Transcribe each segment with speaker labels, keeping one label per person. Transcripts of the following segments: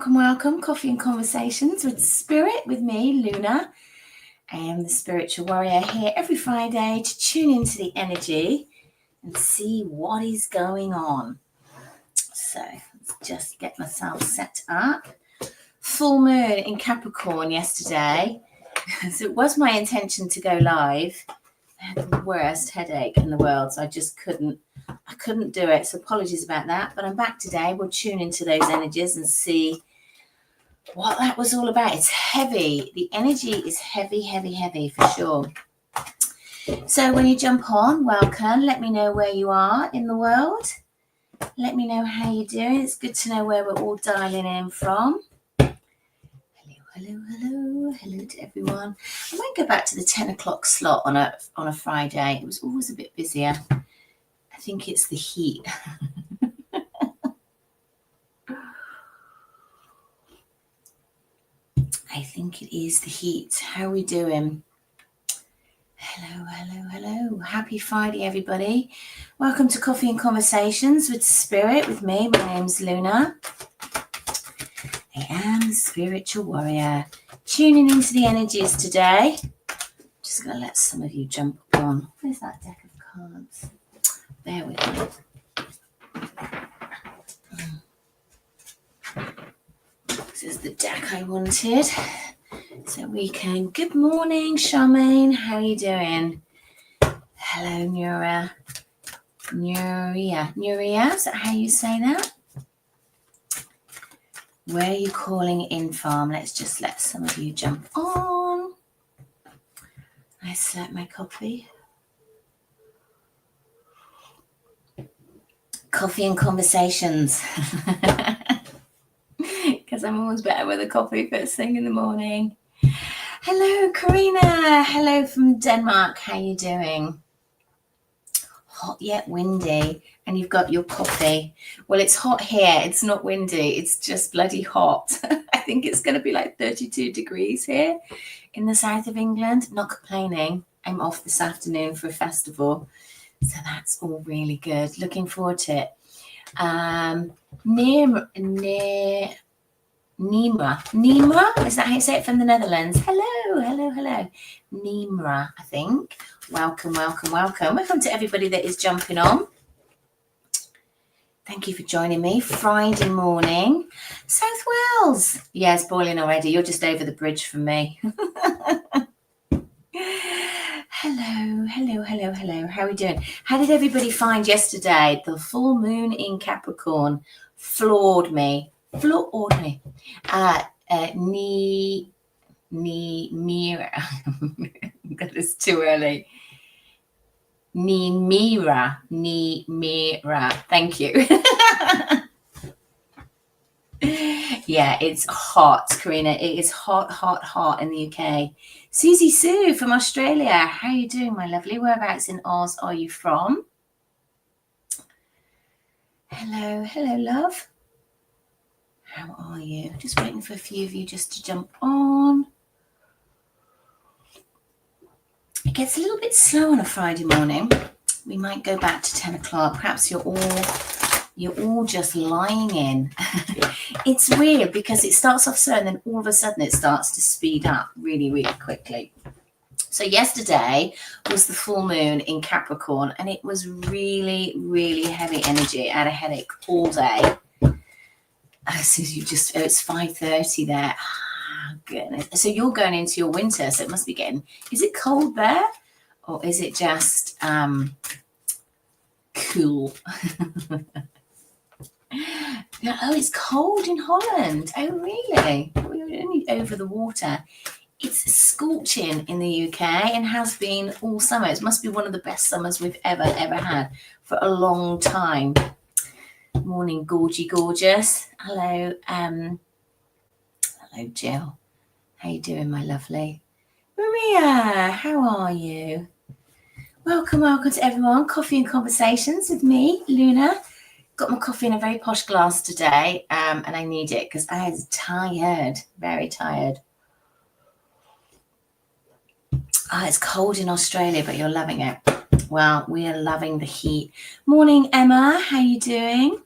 Speaker 1: welcome. Coffee and Conversations with Spirit, with me, Luna. I am the spiritual warrior here every Friday to tune into the energy and see what is going on. So let's just get myself set up. Full moon in Capricorn yesterday. So it was my intention to go live. I had the worst headache in the world, so I couldn't do it. So apologies about that, but I'm back today. We'll tune into those energies and see what that was all about. It's heavy. The energy is heavy for sure. So when you jump on, welcome. Let me know where you are in the world. Let me know how you're doing. It's good to know where we're all dialing in from. Hello to everyone. I might go back to the 10 o'clock slot on a Friday. It was always a bit busier. I think it's the heat. I think it is the heat. How are we doing? Hello. Happy Friday, everybody. Welcome to Coffee and Conversations with Spirit, with me. My name's Luna. I am the spiritual warrior. Tuning into the energies today. Just going to let some of you jump on. Where's that deck of cards? Bear with me. This is the deck I wanted. So we can... Good morning, Charmaine. How are you doing? Hello, Nuria. Nuria, is that how you say that? Where are you calling in from? Let's just let some of you jump on. I select my coffee. Coffee and Conversations. Because I'm always better with a coffee first thing in the morning. Hello, Karina. Hello from Denmark. How you doing? Hot yet windy, and you've got your coffee. Well, it's hot here. It's not windy. It's just bloody hot. I think it's going to be like 32 degrees here in the south of England. Not complaining. I'm off this afternoon for a festival, so that's all really good. Looking forward to it. Nimra, is that how you say it, from the Netherlands? Hello. Nimra, I think. Welcome to everybody that is jumping on. Thank you for joining me. Friday morning. South Wales. Yeah, it's boiling already. You're just over the bridge from me. Hello. How are we doing? How did everybody find yesterday? The full moon in Capricorn floored me. Mira. That is too early. Nimira. Thank you. Yeah, it's hot, Karina. It is hot in the UK. Susie Sue from Australia. How are you doing, my lovely? Whereabouts in Oz are you from? Hello, love. How are you? Just waiting for a few of you just to jump on. It gets a little bit slow on a Friday morning. We might go back to 10 o'clock. Perhaps you're all just lying in. It's weird because it starts off slow and then all of a sudden it starts to speed up really quickly. So yesterday was the full moon in Capricorn and it was really heavy energy. I had a headache all day. So it's 5:30 there. Oh, goodness. So you're going into your winter, so it must be getting... Is it cold there? Or is it just cool? Oh, it's cold in Holland. Oh, really? We were only over the water. It's scorching in the UK and has been all summer. It must be one of the best summers we've ever had for a long time. Morning, gorgeous. Hello, Jill. How you doing, my lovely? Maria, how are you? Welcome to everyone. Coffee and Conversations with me, Luna. Got my coffee in a very posh glass today, and I need it because I was tired, very tired. It's cold in Australia, but you're loving it. Well, we are loving the heat. Morning, Emma. How you doing?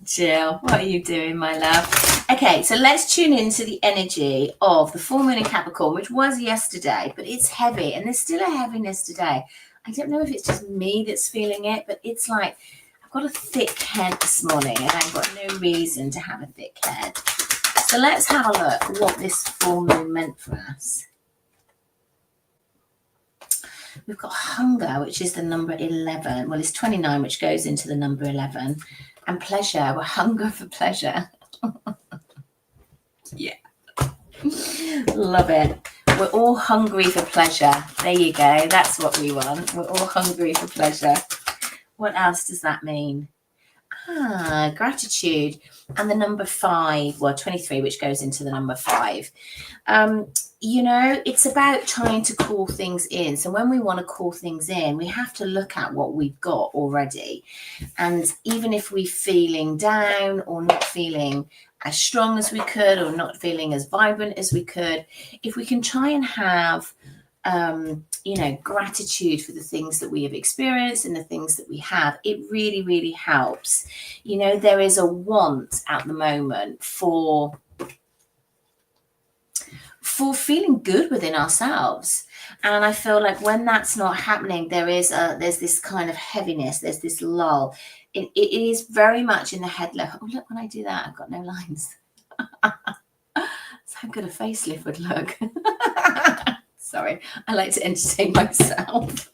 Speaker 1: Jill, what are you doing, my love? Okay, so let's tune into the energy of the full moon in Capricorn, which was yesterday, but it's heavy and there's still a heaviness today. I don't know if it's just me that's feeling it, but it's like I've got a thick head this morning and I've got no reason to have a thick head. So let's have a look at what this full moon meant for us. We've got hunger, which is the number 11. Well, it's 29, which goes into the number 11. And pleasure. We're hunger for pleasure. Yeah. Love it. We're all hungry for pleasure. There you go. That's what we want. We're all hungry for pleasure. What else does that mean? Gratitude. And the number 5, well, 23, which goes into the number 5. It's about trying to call things in. So when we want to call things in, we have to look at what we've got already. And even if we're feeling down or not feeling as strong as we could or not feeling as vibrant as we could, if we can try and have gratitude for the things that we have experienced and the things that we have, it really, really helps. There is a want at the moment for feeling good within ourselves. And I feel like when that's not happening, there's this kind of heaviness, there's this lull. It is very much in the head level. Oh, look, when I do that, I've got no lines. That's how good a facelift would look. Sorry, I like to entertain myself.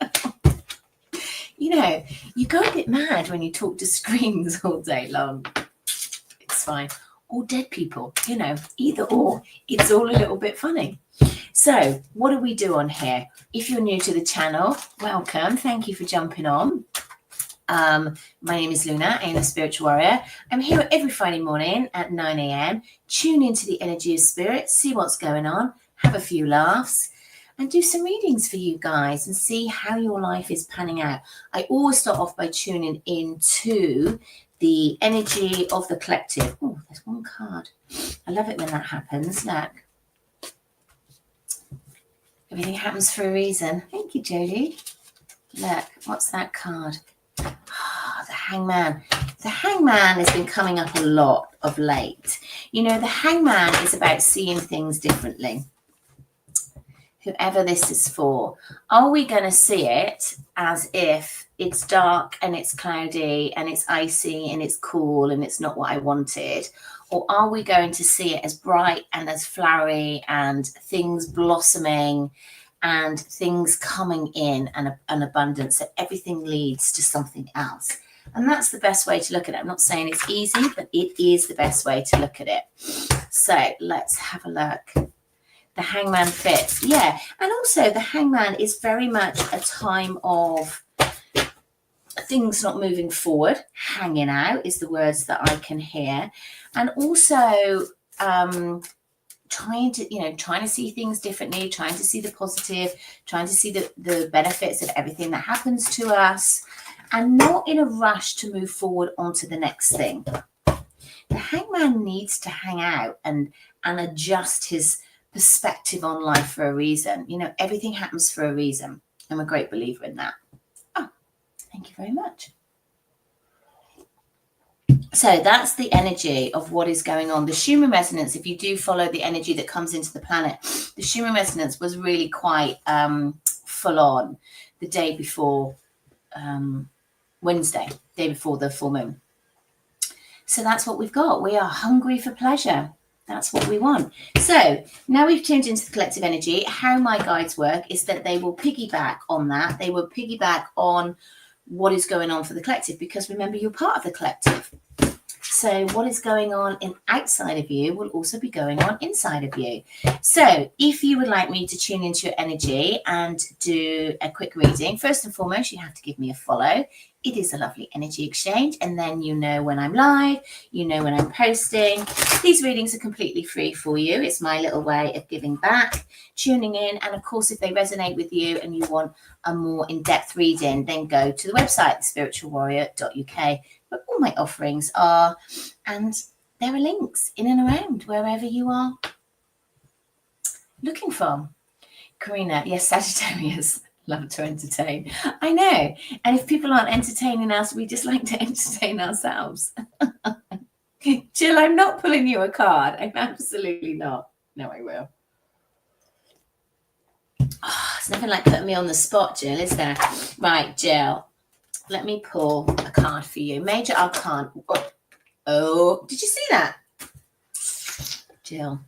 Speaker 1: You go a bit mad when you talk to screens all day long. It's fine. Or dead people, either or. It's all a little bit funny. So what do we do on here? If you're new to the channel, welcome. Thank you for jumping on. My name is Luna. I am a spiritual warrior. I'm here every Friday morning at 9 a.m. Tune into the energy of spirit, see what's going on, have a few laughs, and do some readings for you guys and see how your life is panning out. I always start off by tuning into the energy of the collective. Oh, there's one card. I love it when that happens. Look. Everything happens for a reason. Thank you, Jodie. Look, what's that card? The Hangman. The Hangman has been coming up a lot of late. The Hangman is about seeing things differently. Whoever this is for, are we going to see it as if it's dark and it's cloudy and it's icy and it's cool and it's not what I wanted? Or are we going to see it as bright and as flowery and things blossoming and things coming in and an abundance, so everything leads to something else? And that's the best way to look at it. I'm not saying it's easy, but it is the best way to look at it. So let's have a look. The Hangman fits. Yeah. And also the Hangman is very much a time of things not moving forward. Hanging out is the words that I can hear. And also trying to see things differently, trying to see the positive, trying to see the benefits of everything that happens to us, and not in a rush to move forward onto the next thing. The Hangman needs to hang out and adjust his perspective on life for a reason. Everything happens for a reason. I'm a great believer in that. Oh, thank you very much. So that's the energy of what is going on. The Schumann resonance, if you do follow the energy that comes into the planet, the Schumann resonance was really quite full on the day before Wednesday, day before the full moon. So that's what we've got. We are hungry for pleasure. That's what we want. So now we've tuned into the collective energy. How my guides work is that they will piggyback on that. They will piggyback on what is going on for the collective, because remember, you're part of the collective. So what is going on outside of you will also be going on inside of you. So if you would like me to tune into your energy and do a quick reading, first and foremost, you have to give me a follow. It is a lovely energy exchange, and then you know when I'm live, you know when I'm posting. These readings are completely free for you. It's my little way of giving back, tuning in, and of course, if they resonate with you and you want a more in-depth reading, then go to the website, thespiritualwarrior.uk, where all my offerings are, and there are links in and around wherever you are looking from. Karina, yes, Sagittarius. Love to entertain. I know. And if people aren't entertaining us, we just like to entertain ourselves. Jill, I'm not pulling you a card. I'm absolutely not. No, I will. Oh, it's nothing like putting me on the spot, Jill, is there? Right, Jill, let me pull a card for you. Major Arcana. Oh, did you see that? Jill.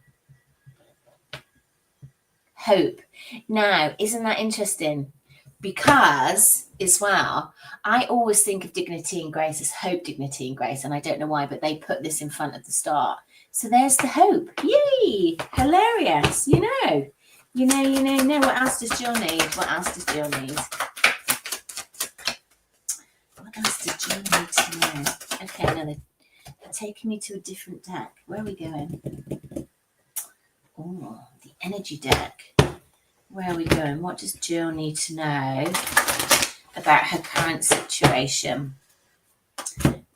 Speaker 1: Hope. Now, isn't that interesting? Because, as well, I always think of dignity and grace as hope, dignity and grace, and I don't know why, but they put this in front of the start. So there's the hope. Yay! Hilarious. You know. What else does Jill need? What else does Jill need? What else does Jill need to know? Okay, now they're taking me to a different deck. Where are we going? Oh, the energy deck. Where are we going? What does Jill need to know about her current situation?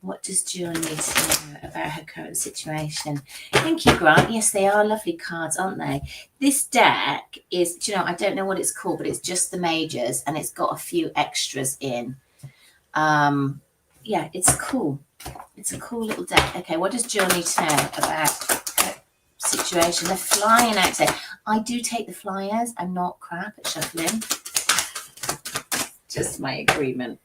Speaker 1: What does Jill need to know about her current situation? Thank you, Grant. Yes, they are lovely cards, aren't they? This deck is, I don't know what it's called, but it's just the majors and it's got a few extras in. Yeah, it's cool. It's a cool little deck. Okay, what does Jill need to know about her situation? They're flying out today. I do take the flyers. I'm not crap at shuffling. Just my agreement.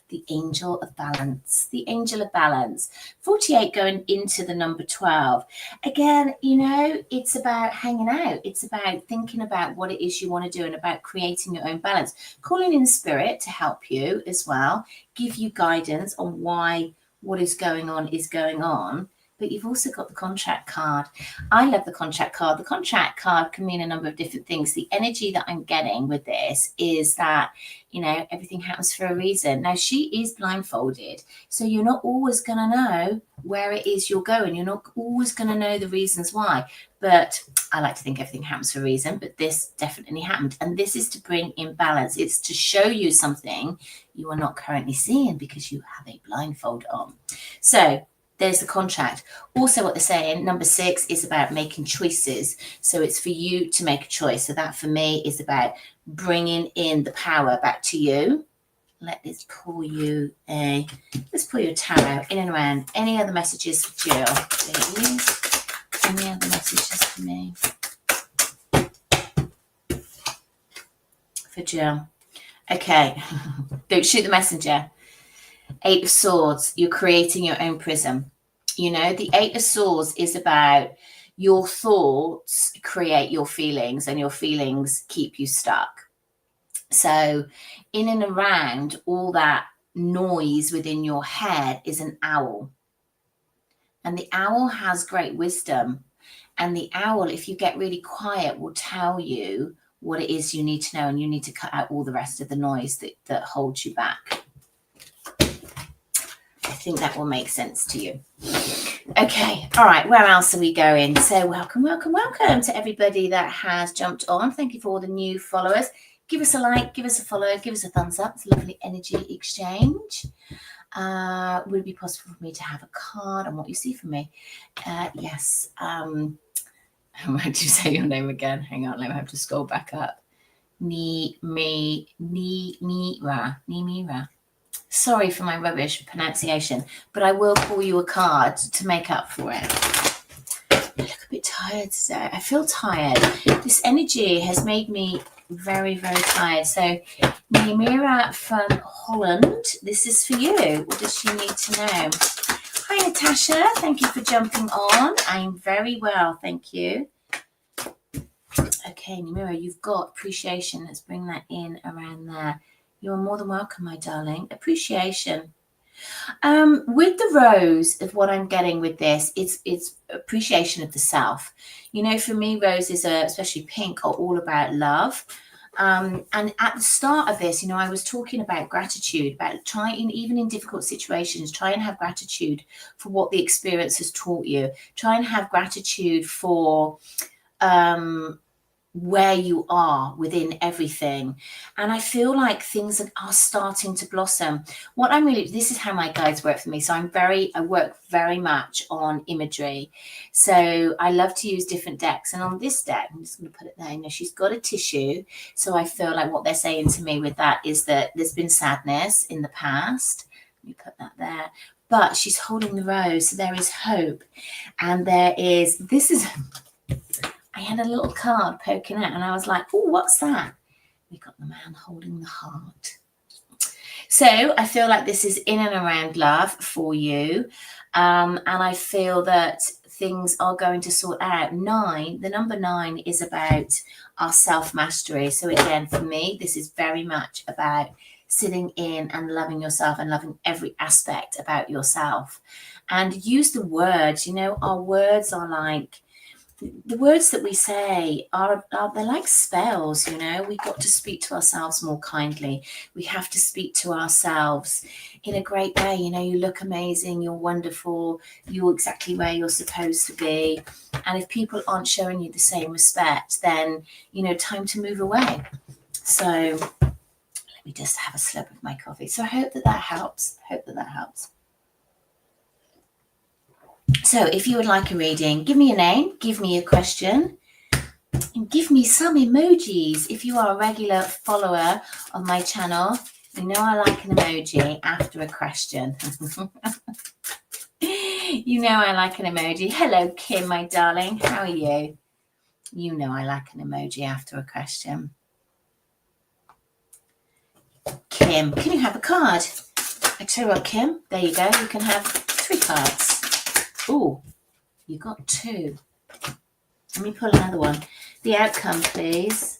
Speaker 1: The Angel of Balance. The Angel of Balance. 48 going into the number 12. Again, it's about hanging out. It's about thinking about what it is you want to do and about creating your own balance. Calling in spirit to help you as well. Give you guidance on why what is going on is going on. But you've also got the contract card. I love the contract card. The contract card can mean a number of different things. The energy that I'm getting with this is that, everything happens for a reason. Now, she is blindfolded, so you're not always going to know where it is you're going. You're not always going to know the reasons why. But I like to think everything happens for a reason, but this definitely happened. And this is to bring in balance. It's to show you something you are not currently seeing because you have a blindfold on. So, there's the contract. Also, what they're saying, number 6 is about making choices. So it's for you to make a choice. So that for me is about bringing in the power back to you. Let's pull you a tarot in and around. Any other messages for Jill, please? Any other messages for me? For Jill. Okay. Don't shoot the messenger. 8 of Swords, you're creating your own prism. The 8 of Swords is about your thoughts create your feelings and your feelings keep you stuck. So in and around all that noise within your head is an owl. And the owl has great wisdom. And the owl, if you get really quiet, will tell you what it is you need to know. And you need to cut out all the rest of the noise that holds you back. I think that will make sense to you. Okay, all right, where else are we going? So welcome to everybody that has jumped on. Thank you for all the new followers. Give us a like, give us a follow, give us a thumbs up. It's a lovely energy exchange. Would it be possible for me to have a card on what you see from me? Yes. How do you say your name again? Hang on, let me have to scroll back up. Nimira. Sorry for my rubbish pronunciation, but I will pull you a card to make up for it. I look a bit tired today. I feel tired. This energy has made me very, very tired. So, Nimira from Holland, this is for you. What does she need to know? Hi, Natasha. Thank you for jumping on. I'm very well, thank you. Okay, Nimira, you've got appreciation. Let's bring that in around there. You're more than welcome, my darling. Appreciation. With the rose of what I'm getting with this, it's appreciation of the self. For me, roses, especially pink, are all about love. And at the start of this, I was talking about gratitude, about trying, even in difficult situations, try and have gratitude for what the experience has taught you. Try and have gratitude for where you are within everything. And I feel like things are starting to blossom. This is how my guides work for me. So I work very much on imagery. So I love to use different decks. And on this deck, I'm just going to put it there. She's got a tissue. So I feel like what they're saying to me with that is that there's been sadness in the past. You put that there. But she's holding the rose, so there is hope. And there is, I had a little card poking out, and I was like, oh, what's that? We got the man holding the heart. So I feel like this is in and around love for you. And I feel that things are going to sort out. The number 9 is about our self-mastery. So again, for me, this is very much about sitting in and loving yourself and loving every aspect about yourself. And use the words, our words are like, the words that we say are they're like spells. We've got to speak to ourselves more kindly. We have to speak to ourselves in a great way. You look amazing, you're wonderful, you're exactly where you're supposed to be. And if people aren't showing you the same respect, then time to move away. So let me just have a slurp of my coffee. So I hope that helps. So if you would like a reading, give me a name, give me a question, and give me some emojis. If you are a regular follower of my channel, you know I like an emoji after a question. You know I like an emoji. Hello, Kim, my darling. How are you? You know I like an emoji after a question. Kim, can you have a card? I tell you what, Kim, there you go. You can have 3 cards. Oh, you got 2. Let me pull another one. The outcome, please.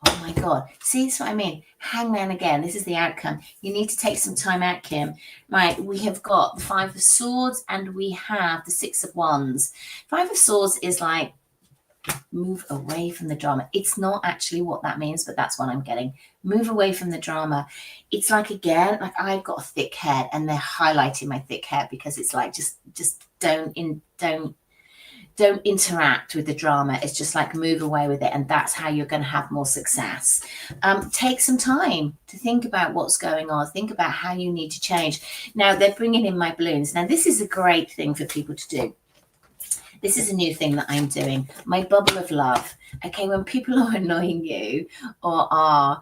Speaker 1: Oh my God. See, that's what I mean. Hangman again. This is the outcome. You need to take some time out, Kim. Right, we have got the 5 of Swords and we have the 6 of Wands. 5 of Swords is like move away from the drama. It's not actually what that means, but that's what I'm getting. Move away from the drama. It's like, again, like I've got a thick head and they're highlighting my thick head because it's like just don't interact with the drama. It's just like move away with it, and that's how you're going to have more success. Take some time to think about what's going on. Think about how you need to change. Now they're bringing in my balloons. Now this is a great thing for people to do. This is a new thing that I'm doing. My bubble of love. Okay, when people are annoying you or are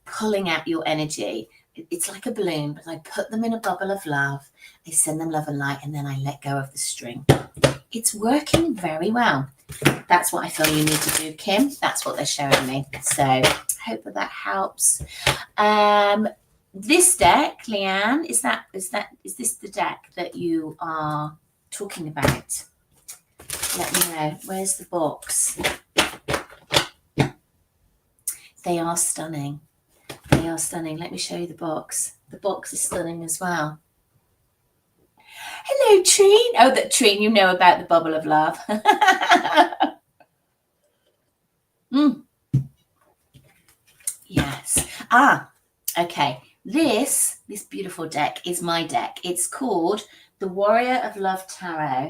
Speaker 1: pulling at your energy, it's like a balloon, but I put them in a bubble of love. I send them love and light, and then I let go of the string. It's working very well. That's what I feel you need to do, Kim. That's what they're showing me. So I hope that helps. This deck, Leanne, is this the deck that you are talking about? Let me know. Where's the box? They are stunning. They are stunning. Let me show you the box. The box is stunning as well. Hello, Trine. Oh, that Trine, you know about the bubble of love. Yes. Okay. This beautiful deck is my deck. It's called the Warrior of Love Tarot,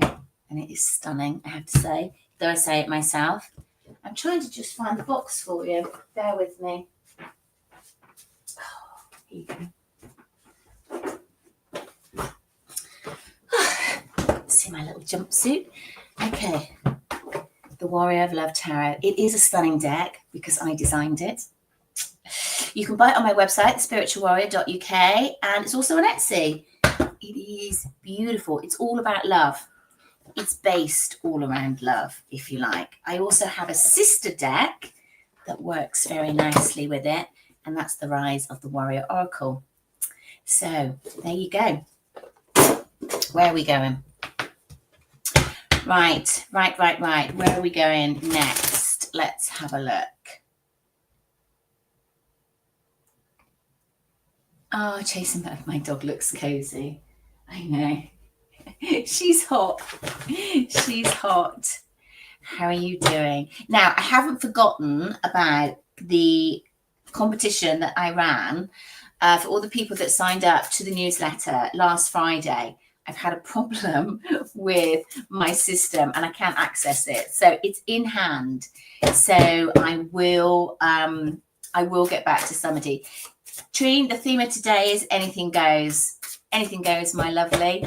Speaker 1: and it is stunning, I have to say. Though I say it myself. I'm trying to just find the box for you. Bear with me. Oh, here you go. See my little jumpsuit. Okay. The Warrior of Love Tarot. It is a stunning deck because I designed it. You can buy it on my website, spiritualwarrior.uk, and it's also on Etsy. It is beautiful. It's all about love. It's based all around love, if you like. I also have a sister deck that works very nicely with it, and that's the Rise of the Warrior Oracle. So there you go. Where are we going? Right. Where are we going next? Let's have a look. Oh, chasing back my dog looks cozy. I know. She's hot. She's hot. How are you doing? Now, I haven't forgotten about the competition that I ran for all the people that signed up to the newsletter last Friday. I've had a problem with my system and I can't access it. So it's in hand. So I will get back to somebody. Trine, the theme of today is anything goes. Anything goes, my lovely.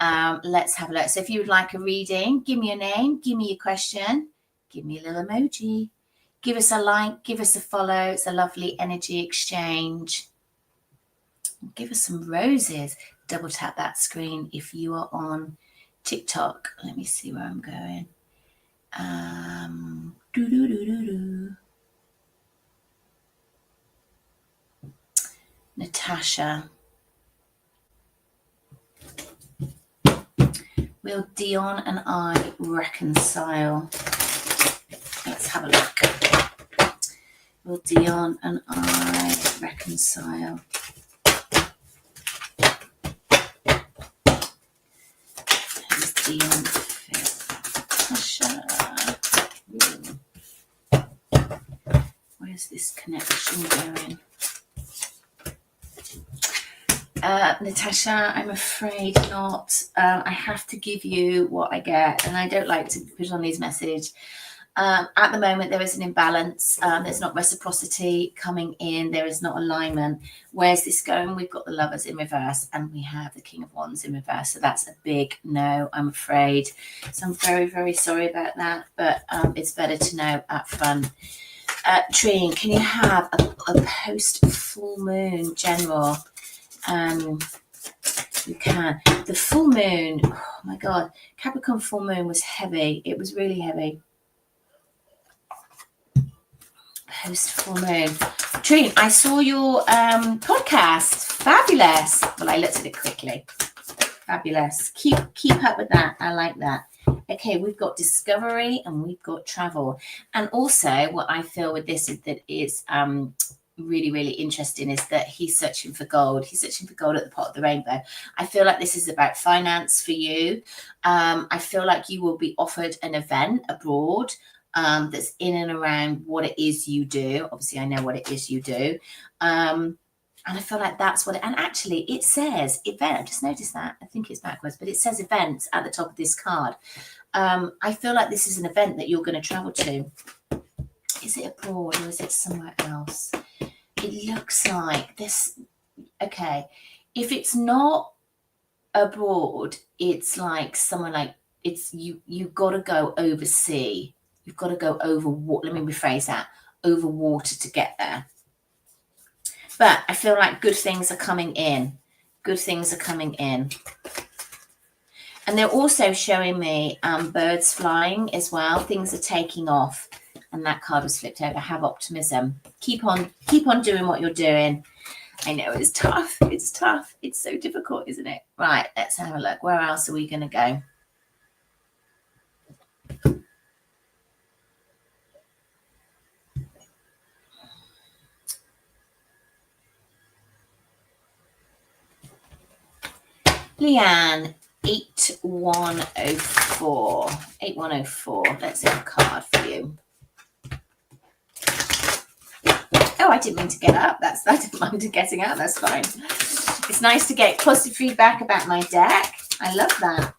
Speaker 1: Let's have a look. So if you would like a reading, give me a name, give me a question, give me a little emoji, give us a like, give us a follow. It's a lovely energy exchange. Give us some roses. Double tap that screen if you are on TikTok. Let me see where I'm going. Natasha. Will Dion and I reconcile? Let's have a look. Will Dion and I reconcile? Who's Dion fit? Natasha. Where's this connection going? Natasha, I'm afraid not. I have to give you what I get, and I don't like to put on these messages. At the moment, there is an imbalance. There's not reciprocity coming in. There is not alignment. Where's this going? We've got the Lovers in reverse, and we have the King of Wands in reverse. So that's a big no, I'm afraid. So I'm very, very sorry about that, but it's better to know up front. Trine, can you have a post-full moon general? You can. The full moon, oh my God, Capricorn full moon was heavy. It was really heavy. Post full moon. Trine, I saw your podcast. Fabulous. Well, I looked at it quickly. Fabulous. Keep up with that. I like that. Okay, we've got discovery and we've got travel. And also what I feel with this is that it's really, really interesting is that he's searching for gold. He's searching for gold at the pot of the rainbow. I feel like this is about finance for you. I feel like you will be offered an event abroad that's in and around what it is you do. Obviously, I know what it is you do. And I feel like that's what and actually it says event. I just noticed that. I think it's backwards, but it says events at the top of this card. I feel like this is an event that you're going to travel to. Is it abroad or is it somewhere else? It looks like this. Okay. If it's not abroad, it's like somewhere like it's you've got to go overseas. You've got to go over water. Let me rephrase that. Over water to get there. But I feel like good things are coming in. Good things are coming in. And they're also showing me birds flying as well. Things are taking off. And that card was flipped over. Have optimism. Keep on doing what you're doing. I know it's tough. It's tough. It's so difficult, isn't it? Right, let's have a look. Where else are we going to go? Leanne, 8104. 8104. Let's have a card for you. Oh, I didn't mean to get up. I didn't mind getting up. That's fine. It's nice to get positive feedback about my deck. I love that.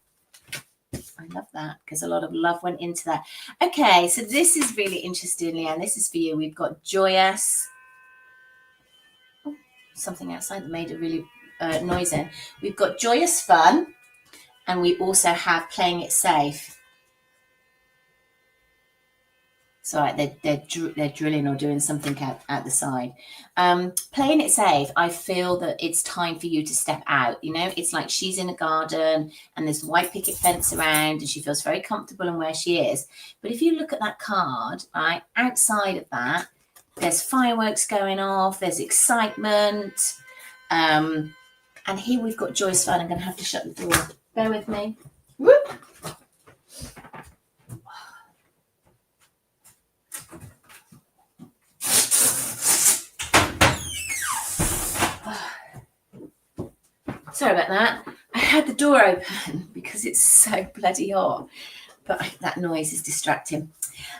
Speaker 1: I love that because a lot of love went into that. Okay, so this is really interesting, Leanne. This is for you. We've got joyous. Oh, something outside that made a really noise in. We've got joyous fun, and we also have playing it safe. So they're drilling or doing something out the side. Playing it safe, I feel that it's time for you to step out. You know, it's like she's in a garden and there's a white picket fence around and she feels very comfortable in where she is. But if you look at that card, right, outside of that, there's fireworks going off, there's excitement. And here we've got joyous fun. I'm going to have to shut the door. Bear with me. Whoop. Sorry about that. I had the door open because it's so bloody hot, but that noise is distracting.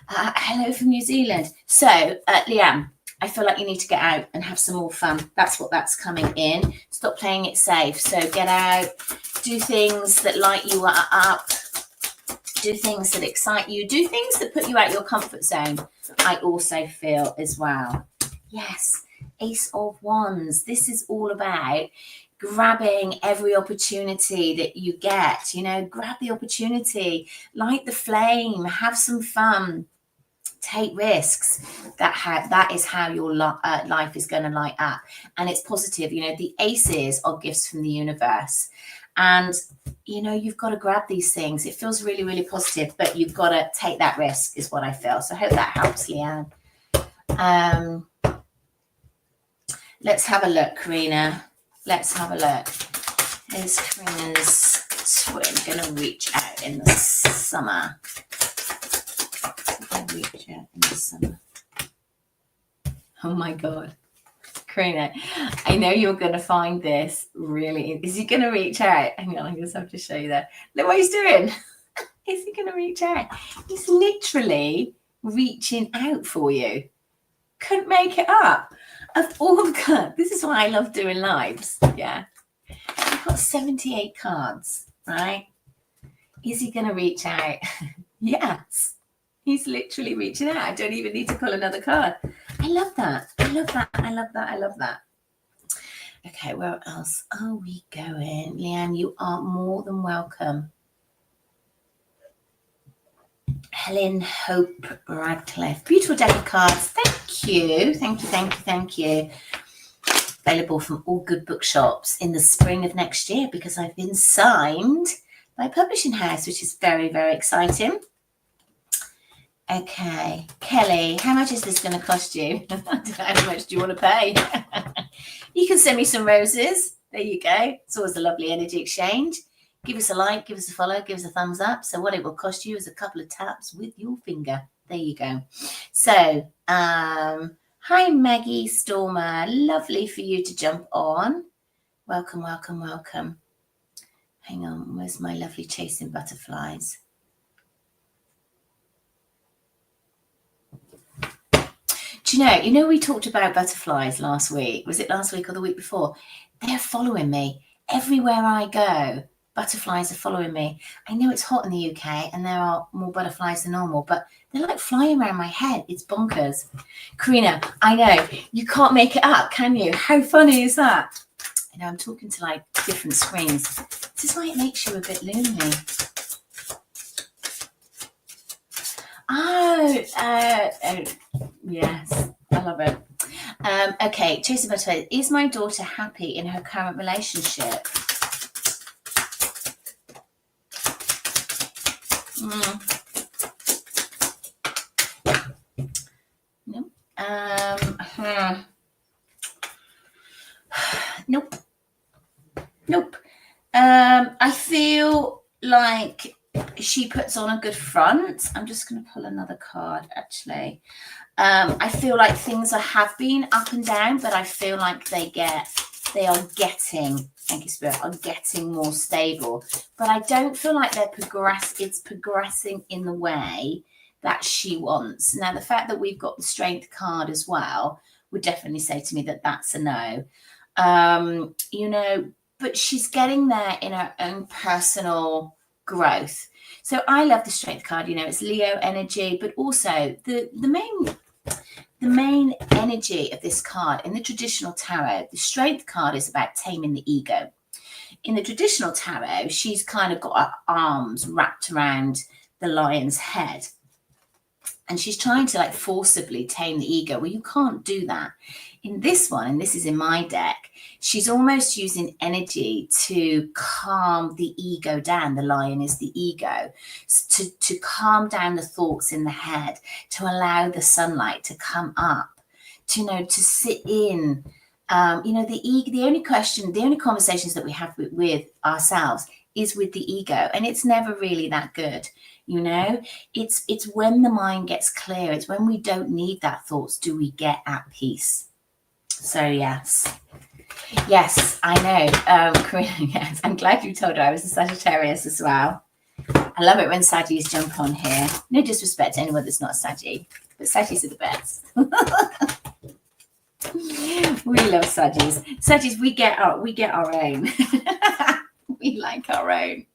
Speaker 1: Hello from New Zealand. So, Leanne, I feel like you need to get out and have some more fun. That's that's coming in. Stop playing it safe. So get out, do things that light you up, do things that excite you, do things that put you out your comfort zone. I also feel as well. Yes, Ace of Wands. This is all about grabbing every opportunity that you get. You know, grab the opportunity, light the flame, have some fun, Take risks. That is how your life is going to light up, and it's positive. You know, the aces are gifts from the universe, and you know, you've got to grab these things. It feels really, really positive, but you've got to take that risk, is what I feel. So I hope that helps, Leanne. Let's have a look, Karina. Let's have a look. Is Karina's twin going to reach out in the summer? Reach out in the summer. Oh my God. Karina, I know you're going to find this really. Is he going to reach out? Hang on, I just have to show you that. Look what he's doing. Is he going to reach out? He's literally reaching out for you. Couldn't make it up. Of all the cards, this is why I love doing lives. Yeah. I've got 78 cards, right? Is he going to reach out? Yes. He's literally reaching out. I don't even need to pull another card. I love that. I love that. I love that. I love that. Okay, where else are we going? Leanne, you are more than welcome. Helen Hope Radcliffe. Beautiful deck of cards. Thank you. Thank you, thank you, thank you. Available from all good bookshops in the spring of next year because I've been signed by a publishing house, which is very, very exciting. Okay, Kelly, how much is this going to cost you? How much do you want to pay? You can send me some roses. There you go. It's always a lovely energy exchange. Give us a like, give us a follow, give us a thumbs up. So what it will cost you is a couple of taps with your finger. There you go. So, hi, Maggie Stormer. Lovely for you to jump on. Welcome, welcome, welcome. Hang on, where's my lovely chasing butterflies? Do you know, we talked about butterflies last week. Was it last week or the week before? They're following me. Everywhere I go, butterflies are following me. I know it's hot in the UK and there are more butterflies than normal, but they're like flying around my head. It's bonkers. Karina, I know. You can't make it up, can you? How funny is that? You know, I'm talking to like different screens. This is why it makes you a bit lonely. Oh, yes, I love it. Okay, Chasing Butterflies. Is my daughter happy in her current relationship? No. Nope. Nope. I feel like she puts on a good front. I'm just going to pull another card, actually. I feel like things have been up and down, but I feel like they are getting, thank you, Spirit, are getting more stable. But I don't feel like it's progressing in the way that she wants. Now, the fact that we've got the Strength card as well would definitely say to me that that's a no. You know, but she's getting there in her own personal growth. So I love the Strength card. You know, it's Leo energy, but also the main energy of this card in the traditional tarot. The Strength card is about taming the ego. In the traditional tarot, she's kind of got her arms wrapped around the lion's head, and she's trying to like forcibly tame the ego. Well, you can't do that. In this one, and this is in my deck, she's almost using energy to calm the ego down. The lion is the ego. To calm down the thoughts in the head, to allow the sunlight to come up, to sit in. The only conversations that we have with ourselves is with the ego, and it's never really that good. You know, it's when the mind gets clear, it's when we don't need that thoughts, do we get at peace. So yes, I know. Karina, yes, I'm glad you told her I was a Sagittarius as well. I love it when Saggies jump on here. No disrespect to anyone that's not a Saggy, but Saggies are the best. We love Saggies. Saggies, we get our own. We like our own.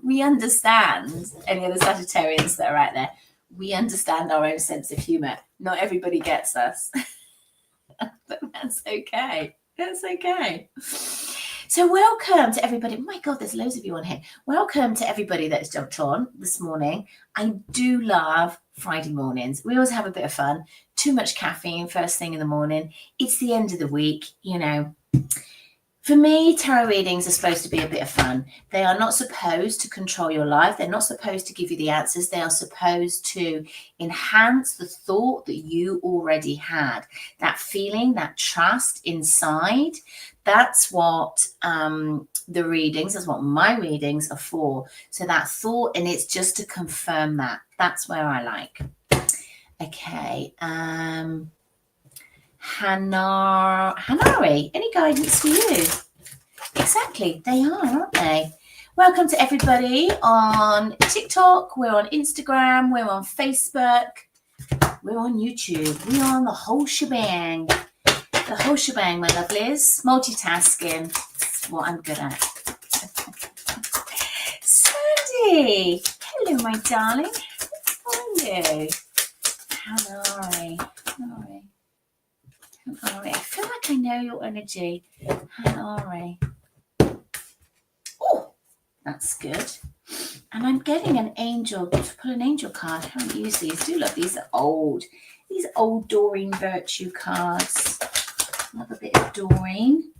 Speaker 1: We understand any of the Sagittarians that are out there. We understand our own sense of humor. Not everybody gets us. But that's okay. That's okay. So welcome to everybody. Oh my God, there's loads of you on here. Welcome to everybody that's jumped on this morning. I do love Friday mornings. We always have a bit of fun. Too much caffeine first thing in the morning. It's the end of the week, you know. For me, tarot readings are supposed to be a bit of fun. They are not supposed to control your life. They're not supposed to give you the answers. They are supposed to enhance the thought that you already had. That feeling, that trust inside. That's what the readings, that's what my readings are for. So that thought, and it's just to confirm that. That's where I like. Okay. Hanari, any guidance for you? Exactly, they are, aren't they? Welcome to everybody on TikTok, we're on Instagram, we're on Facebook, we're on YouTube, we are on the whole shebang. The whole shebang, my lovelies. Multitasking, that's what I'm good at. Sandy, hello, my darling. How are you? Hanari. I feel like I know your energy. Hanari. Oh, that's good. And I'm getting an angel. Pull an angel card. I haven't used these. Do love these. Are old. These old Doreen Virtue cards. Love a bit of Doreen.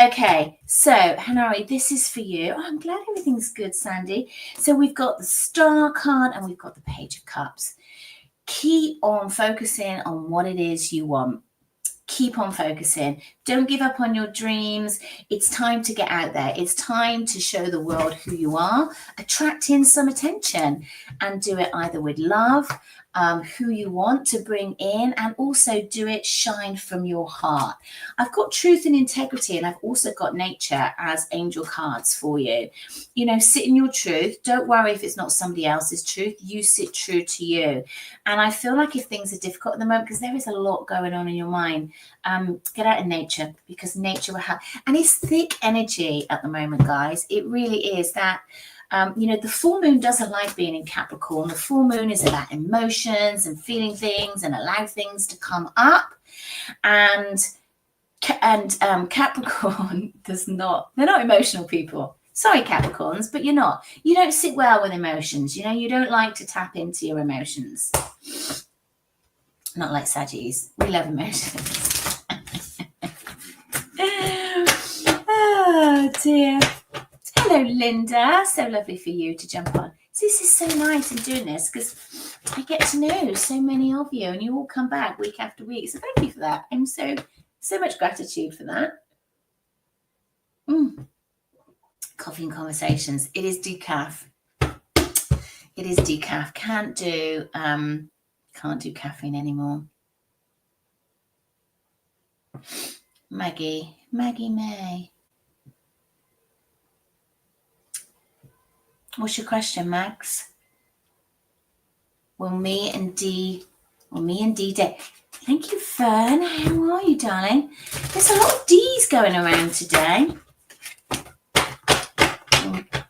Speaker 1: Okay, so Hanari, this is for you. Oh, I'm glad everything's good, Sandy. So we've got the Star card and we've got the Page of Cups. Keep on focusing on what it is you want. Keep on focusing. Don't give up on your dreams. It's time to get out there. It's time to show the world who you are, attract in some attention, and do it either with love, who you want to bring in, and also do it shine from your heart. I've got truth and integrity, and I've also got nature as angel cards for you. You know, sit in your truth. Don't worry if it's not somebody else's truth. You sit true to you. And I feel like if things are difficult at the moment, because there is a lot going on in your mind, get out in nature, because nature will help. And it's thick energy at the moment, guys. It really is that. You know, the full moon doesn't like being in Capricorn. The full moon is about emotions and feeling things and allow things to come up. And Capricorn does not, they're not emotional people. Sorry, Capricorns, but you're not. You don't sit well with emotions. You know, you don't like to tap into your emotions. Not like Saggies. We love emotions. Oh, dear. Hello, Linda. So lovely for you to jump on. So this is so nice in doing this because I get to know so many of you and you all come back week after week. So thank you for that. I'm so much gratitude for that. Coffee and conversations. It is decaf. It is decaf. Can't do caffeine anymore. Maggie May. What's your question, Max? Will me and D date? Thank you, Fern. How are you, darling? There's a lot of D's going around today.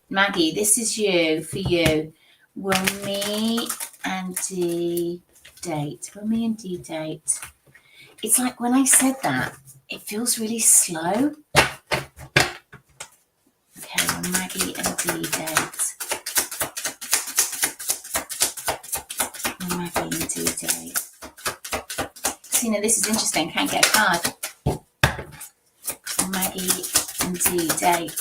Speaker 1: Maggie, this is you, for you. Will me and D date? Will me and D date? It's like when I said that, it feels really slow. Okay, will Maggie and D date? Will Maggie and D date? So, you know, this is interesting. Can't get a card. Will Maggie and D date?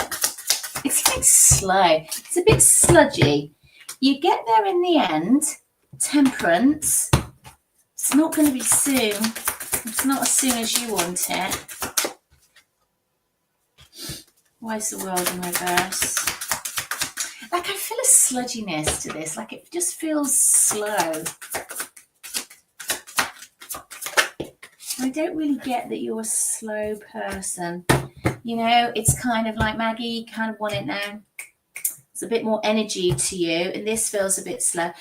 Speaker 1: It's like slow. It's a bit sludgy. You get there in the end. Temperance. It's not going to be soon. It's not as soon as you want it. Why is the world in reverse? Like, I feel a sludginess to this. Like, it just feels slow. I don't really get that you're a slow person. You know, it's kind of like, Maggie, you kind of want it now. It's a bit more energy to you, and this feels a bit slow.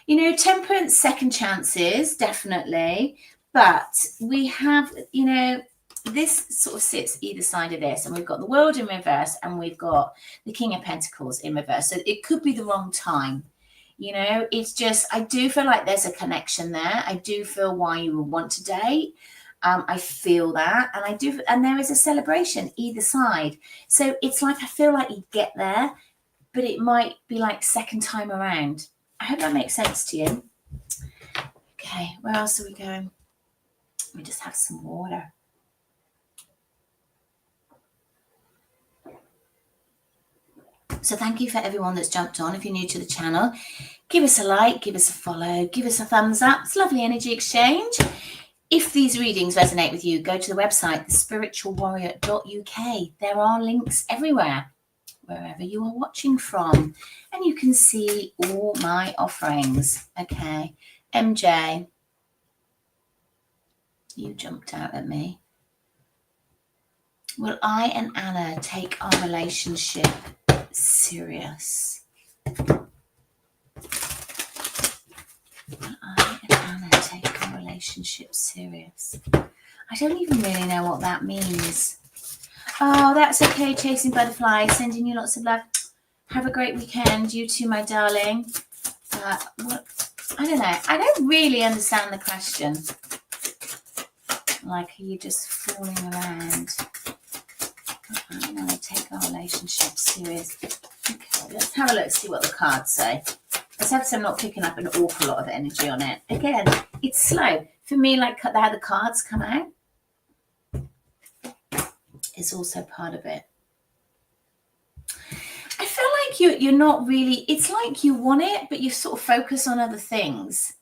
Speaker 1: You know, temperance, second chances, definitely. But we have, you know, this sort of sits either side of this, and we've got the world in reverse, and we've got the King of Pentacles in reverse. So it could be the wrong time. You know, it's just, I do feel like there's a connection there. I do feel why you would want to date. I feel that, and there is a celebration either side. So it's like, I feel like you get there, but it might be like second time around. I hope that makes sense to you. Okay, where else are we going? Let me just have some water. So thank you for everyone that's jumped on. If you're new to the channel, give us a like, give us a follow, give us a thumbs up. It's lovely energy exchange. If these readings resonate with you, go to the website, thespiritualwarrior.uk. There are links everywhere, wherever you are watching from, and you can see all my offerings. Okay, MJ, you jumped out at me. Will I and Anna take our relationship serious? Will I and Anna take our relationship serious? I don't even really know what that means. Oh, that's okay, Chasing Butterflies. Sending you lots of love. Have a great weekend. You too, my darling. What? I don't know. I don't really understand the question. Like, are you just fooling around? I'm going to take our relationship serious. Okay, let's have a look, see what the cards say. Let's have some not picking up an awful lot of energy on it. Again, it's slow. For me, like how the cards come out is also part of it. I feel like you're not really, it's like you want it, but you sort of focus on other things.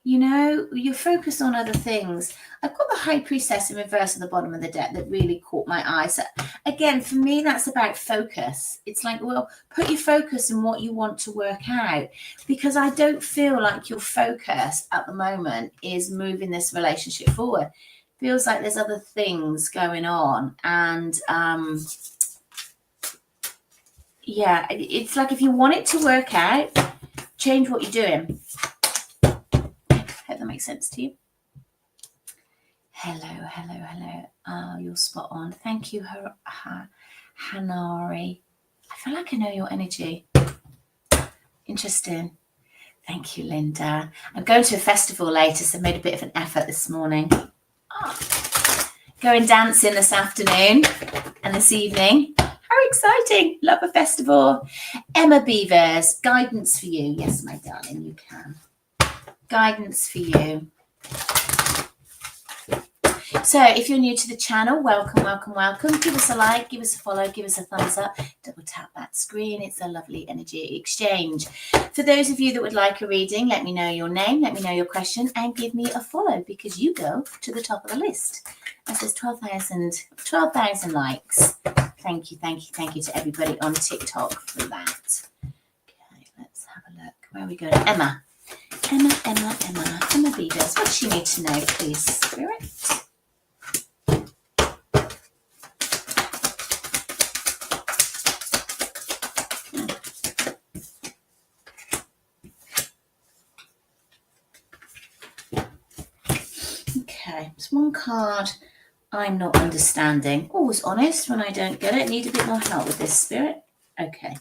Speaker 1: You know, you focus on other things. I've got the High Priestess in reverse at the bottom of the deck that really caught my eye. So again, for me, that's about focus. It's like, well, put your focus in what you want to work out, because I don't feel like your focus at the moment is moving this relationship forward. Feels like there's other things going on. And yeah, it's like if you want it to work out, change what you're doing. Hope that makes sense to you. Hello. Oh, you're spot on. Thank you, Hanari. I feel like I know your energy. Interesting. Thank you, Linda. I'm going to a festival later, so I made a bit of an effort this morning. Going dancing this afternoon and this evening. How exciting. Love a festival. Emma Beavers, guidance for you. Yes, my darling, you can. Guidance for you. So if you're new to the channel, welcome. Give us a like, give us a follow, give us a thumbs up. Double tap that screen. It's a lovely energy exchange. For those of you that would like a reading, let me know your name, let me know your question, and give me a follow, because you go to the top of the list. That says 12,000 likes. Thank you to everybody on TikTok for that. Okay, let's have a look. Where are we going? Emma Beavers. What does she need to know, please, Spirit? Okay, there's one card I'm not understanding. Always honest when I don't get it. Need a bit more help with this, Spirit. Okay.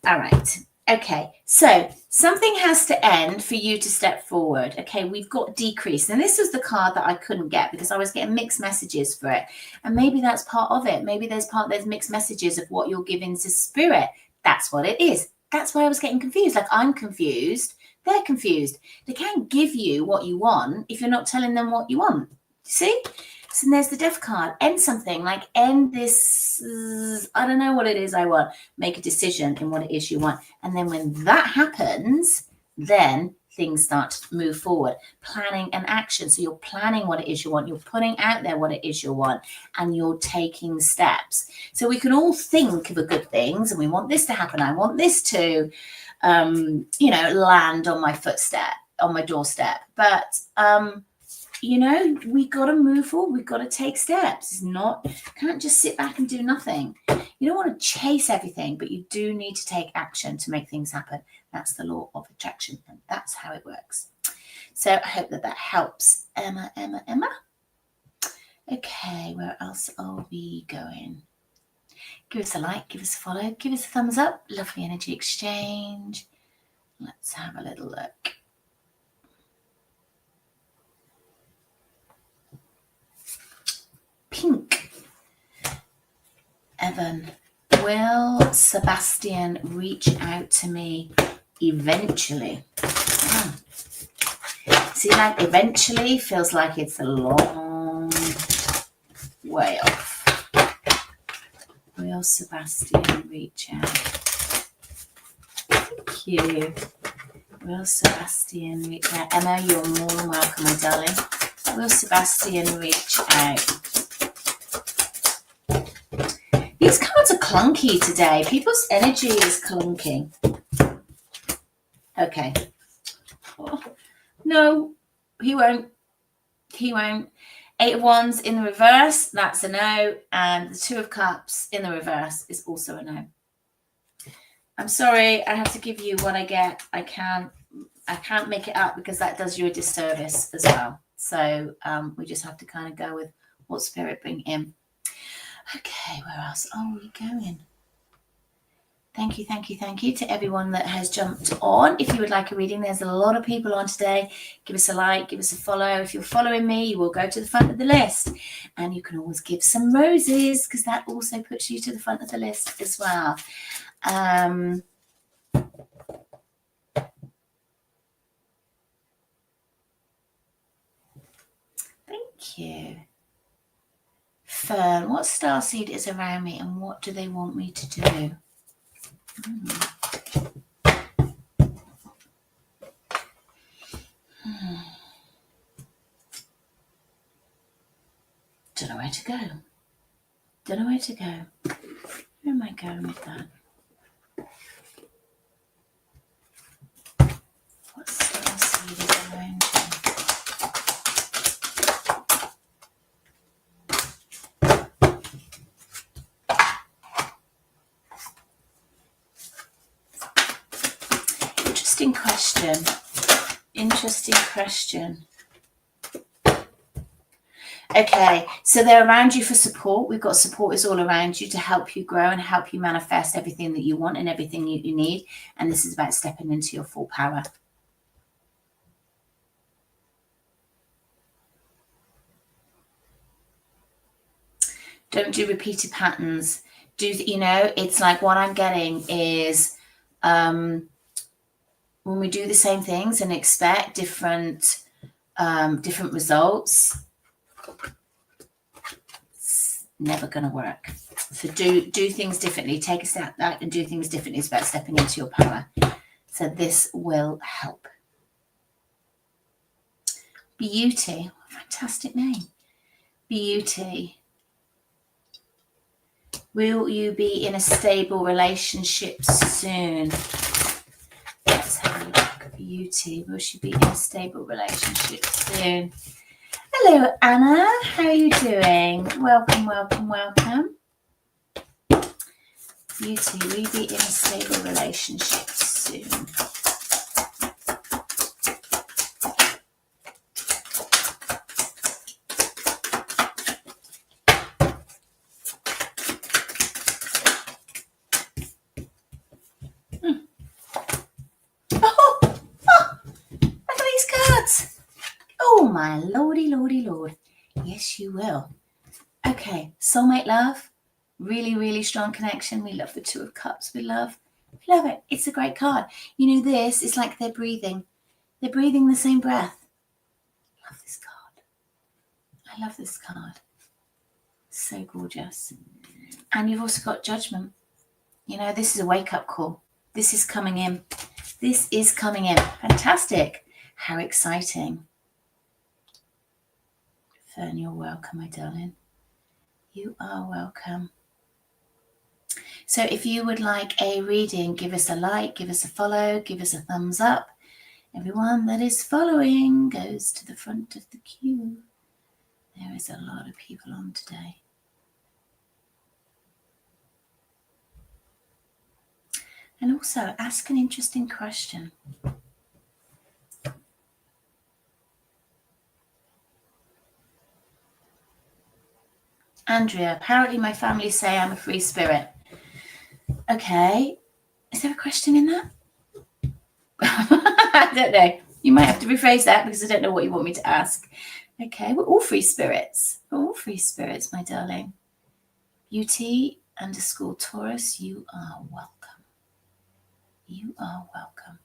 Speaker 1: All right. Okay, so something has to end for you to step forward. Okay, we've got decrease. And this was the card that I couldn't get because I was getting mixed messages for it. And maybe that's part of it. Maybe there's mixed messages of what you're giving to Spirit. That's what it is. That's why I was getting confused. Like, I'm confused. They're confused. They can't give you what you want if you're not telling them what you want. See? So there's the Death card. End something, like end this, I don't know what it is I want. Make a decision in what it is you want. And then when that happens, then things start to move forward. Planning and action. So you're planning what it is you want. You're putting out there what it is you want. And you're taking steps. So we can all think of the good things. And we want this to happen. I want this to, land on my footstep, on my doorstep. But, we got to move forward. We've got to take steps. Can't just sit back and do nothing. You don't want to chase everything, but you do need to take action to make things happen. That's the law of attraction, and that's how it works. So I hope that helps. Emma. Okay, where else are we going? Give us a like, give us a follow, give us a thumbs up. Lovely energy exchange. Let's have a little look. Pink. Evan, will Sebastian reach out to me eventually? See, like eventually feels like it's a long way off. Will Sebastian reach out? Thank you. Will Sebastian reach out? Emma, you're more than welcome, my darling. Will Sebastian reach out? These cards are clunky today. People's energy is clunky. Okay. Oh, no, he won't. He won't. 8 of Wands in the reverse, that's a no. And the 2 of Cups in the reverse is also a no. I'm sorry, I have to give you what I get. I can't make it up because that does you a disservice as well. So we just have to kind of go with what Spirit bring in. Okay, where else are we going? Thank you to everyone that has jumped on. If you would like a reading, there's a lot of people on today. Give us a like, give us a follow. If you're following me, you will go to the front of the list. And you can always give some roses because that also puts you to the front of the list as well. Thank you. Fern, what starseed is around me and what do they want me to do? Don't know where to go. Don't know where to go. Where am I going with that? What starseed is around me? Interesting question. Okay, so they're around you for support. We've got supporters all around you to help you grow and help you manifest everything that you want and everything you need. And this is about stepping into your full power. Don't do repeated patterns. It's like what I'm getting is when we do the same things and expect different results, it's never going to work. So do things differently. Take a step back and do things differently. It's about stepping into your power. So this will help. Beauty. Fantastic name. Beauty. Will you be in a stable relationship soon? Let's have a look. Beauty. Will she be in a stable relationship soon? Hello, Anna. How are you doing? Welcome, welcome, welcome. Beauty. Will you be in a stable relationship soon? Oh, my lordy, lordy, lord. Yes, you will. Okay, soulmate love. Really, really strong connection. We love the 2 of Cups. We love it. It's a great card. This is like they're breathing. They're breathing the same breath. Love this card. I love this card. So gorgeous. And you've also got Judgment. This is a wake-up call. This is coming in. This is coming in. Fantastic. How exciting. Fern, you're welcome, my darling. You are welcome. So if you would like a reading, give us a like, give us a follow, give us a thumbs up. Everyone that is following goes to the front of the queue. There is a lot of people on today. And also ask an interesting question. Andrea, apparently my family say I'm a free spirit. Okay. Is there a question in that? I don't know. You might have to rephrase that because I don't know what you want me to ask. Okay, we're all free spirits. We're all free spirits, my darling. Beauty _ Taurus, you are welcome. You are welcome.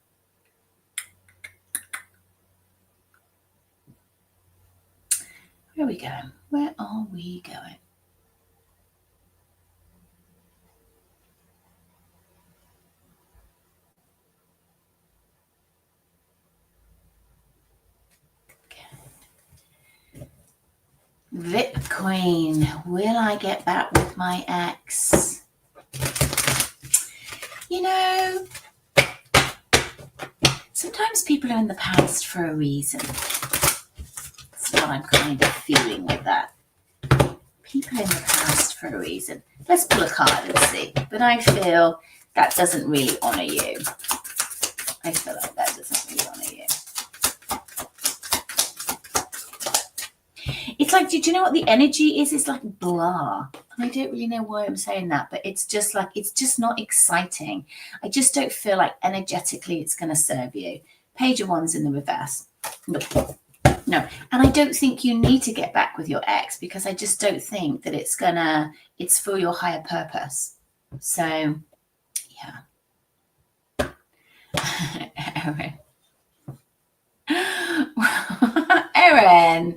Speaker 1: Where are we going? Where are we going? Bitcoin. Will I get back with my ex? You know, sometimes people are in the past for a reason. That's what I'm kind of feeling with that. People in the past for a reason. Let's pull a card and see. But I feel that doesn't really honor you. I feel like that doesn't really honor you. It's like, do you know what the energy is? It's like blah. And I don't really know why I'm saying that, but it's just like, it's just not exciting. I just don't feel like energetically it's going to serve you. Page of Wands in the reverse. No. And I don't think you need to get back with your ex because I just don't think that it's for your higher purpose. So, yeah. Erin. Erin,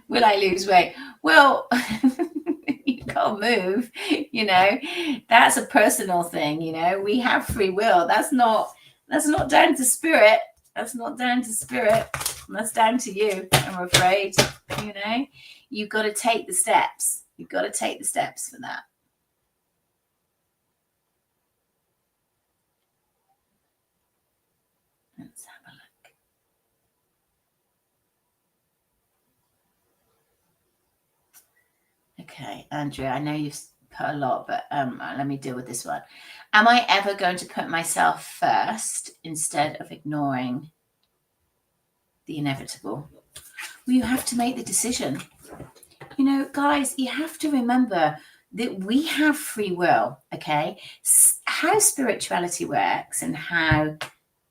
Speaker 1: will I lose weight? Well, you can't move, you know. That's a personal thing, you know. We have free will. That's not down to spirit. That's not down to spirit. That's down to you, I'm afraid. You know, you've got to take the steps. You've got to take the steps for that. Let's have a look. Okay, Andrea, I know you've put a lot, but let me deal with this one. Am I ever going to put myself first instead of ignoring the inevitable? Well, you have to make the decision. You know, guys, you have to remember that we have free will, okay? How spirituality works and how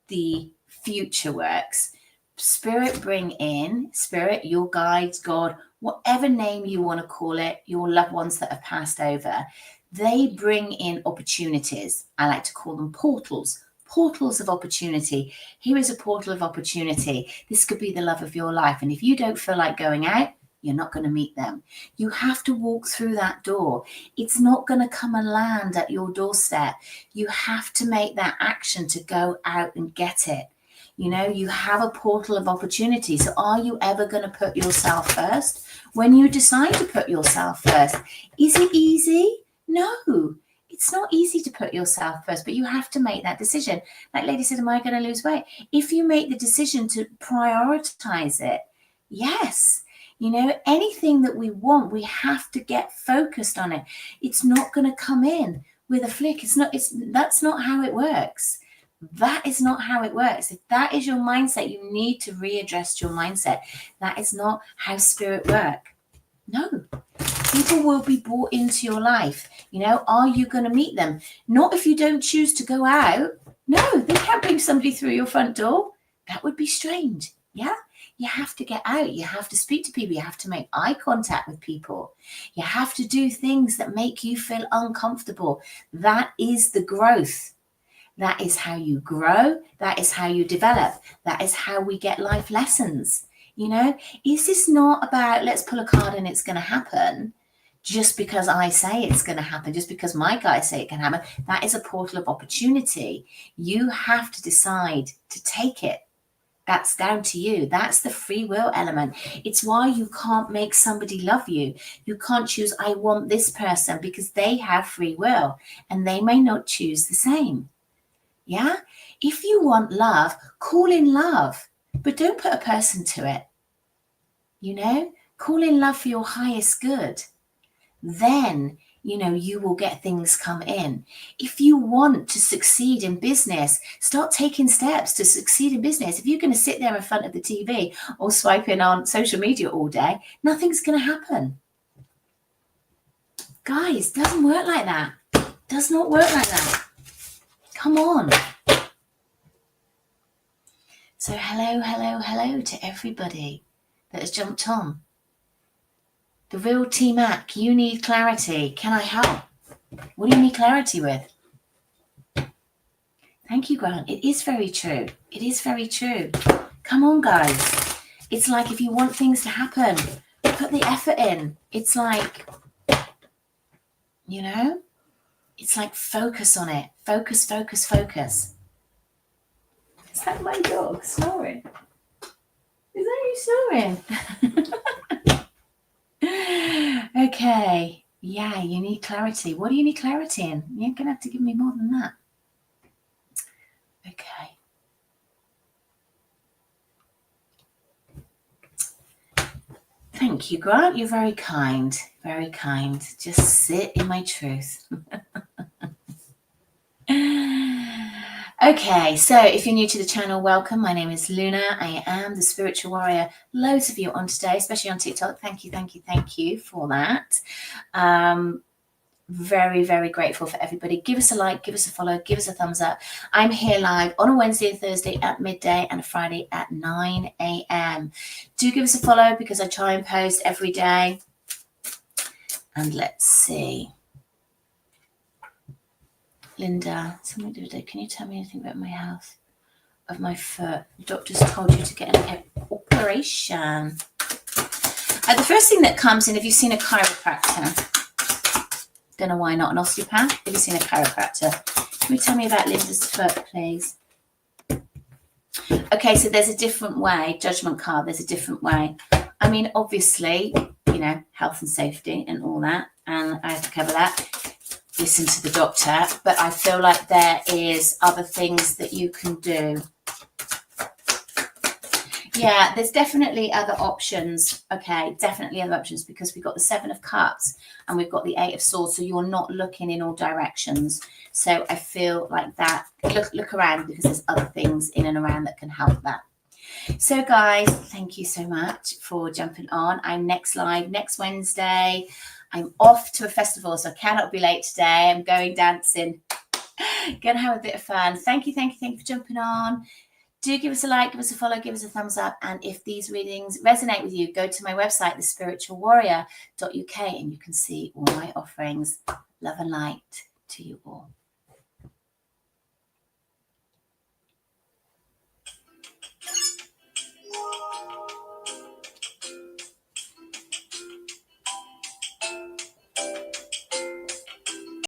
Speaker 1: the future works. Spirit bring in, spirit, your guides, God, whatever name you want to call it, your loved ones that have passed over, they bring in opportunities. I like to call them portals. Portals of opportunity. Here is a portal of opportunity. This could be the love of your life. And if you don't feel like going out, you're not going to meet them. You have to walk through that door. It's not going to come and land at your doorstep. You have to make that action to go out and get it. You know, you have a portal of opportunity. So are you ever going to put yourself first? When you decide to put yourself first, is it easy? No. It's not easy to put yourself first, but you have to make that decision. Like Lady said, am I going to lose weight? If you make the decision to prioritize it, yes. You know, anything that we want, we have to get focused on it. It's not going to come in with a flick. That's not how it works. That is not how it works. If that is your mindset, you need to readdress your mindset. That is not how spirit works. No. People will be brought into your life. You know, are you going to meet them? Not if you don't choose to go out. No, they can't bring somebody through your front door. That would be strange. Yeah. You have to get out. You have to speak to people. You have to make eye contact with people. You have to do things that make you feel uncomfortable. That is the growth. That is how you grow. That is how you develop. That is how we get life lessons. You know, is this not about let's pull a card and it's going to happen just because I say it's going to happen, just because my guys say it can happen? That is a portal of opportunity. You have to decide to take it. That's down to you. That's the free will element. It's why you can't make somebody love you. You can't choose, I want this person, because they have free will and they may not choose the same. Yeah? If you want love, call in love, but don't put a person to it. You know, call in love for your highest good. Then, you know, you will get things come in. If you want to succeed in business, start taking steps to succeed in business. If you're going to sit there in front of the TV or swiping on social media all day, nothing's going to happen. Guys, doesn't work like that. Does not work like that. Come on. So hello to everybody that has jumped on. The real T-Mac, you need clarity. Can I help? What do you need clarity with? Thank you, Grant. It is very true. It is very true. Come on, guys. It's like if you want things to happen, put the effort in. It's like, you know, it's like focus on it. Focus, focus, focus. Is that my dog snoring? Is that you snoring? Okay. Yeah, you need clarity. What do you need clarity in? You're going to have to give me more than that. Okay. Thank you, Grant. You're very kind. Very kind. Just sit in my truth. Okay, so if you're new to the channel, welcome. My name is Luna. I am the Spiritual Warrior. Loads of you on today, especially on TikTok. Thank you, thank you, thank you for that. Very, very grateful for everybody. Give us a like, give us a follow, give us a thumbs up. I'm here live on a Wednesday and Thursday at midday and a Friday at 9 a.m. Do give us a follow because I try and post every day. And let's see. Linda, something to do. Can you tell me anything about my health of my foot? The doctor's told you to get an operation. The first thing that comes in, have you seen a chiropractor? Don't know why not an osteopath. Have you seen a chiropractor? Can you tell me about Linda's foot, please? Okay, so there's a different way. Judgment card, there's a different way. I mean, obviously, you know, health and safety and all that. And I have to cover that. Listen to the doctor. But I feel like there is other things that you can do. Yeah, there's definitely other options. Okay, definitely other options because we've got the 7 of Cups and we've got the 8 of Swords. So you're not looking in all directions. So I feel like that. Look around because there's other things in and around that can help that. So guys, thank you so much for jumping on. I'm next live next Wednesday. I'm off to a festival, so I cannot be late today. I'm going dancing. Gonna have a bit of fun. Thank you for jumping on. Do give us a like, give us a follow, give us a thumbs up. And if these readings resonate with you, go to my website, thespiritualwarrior.uk, and you can see all my offerings. Love and light to you all.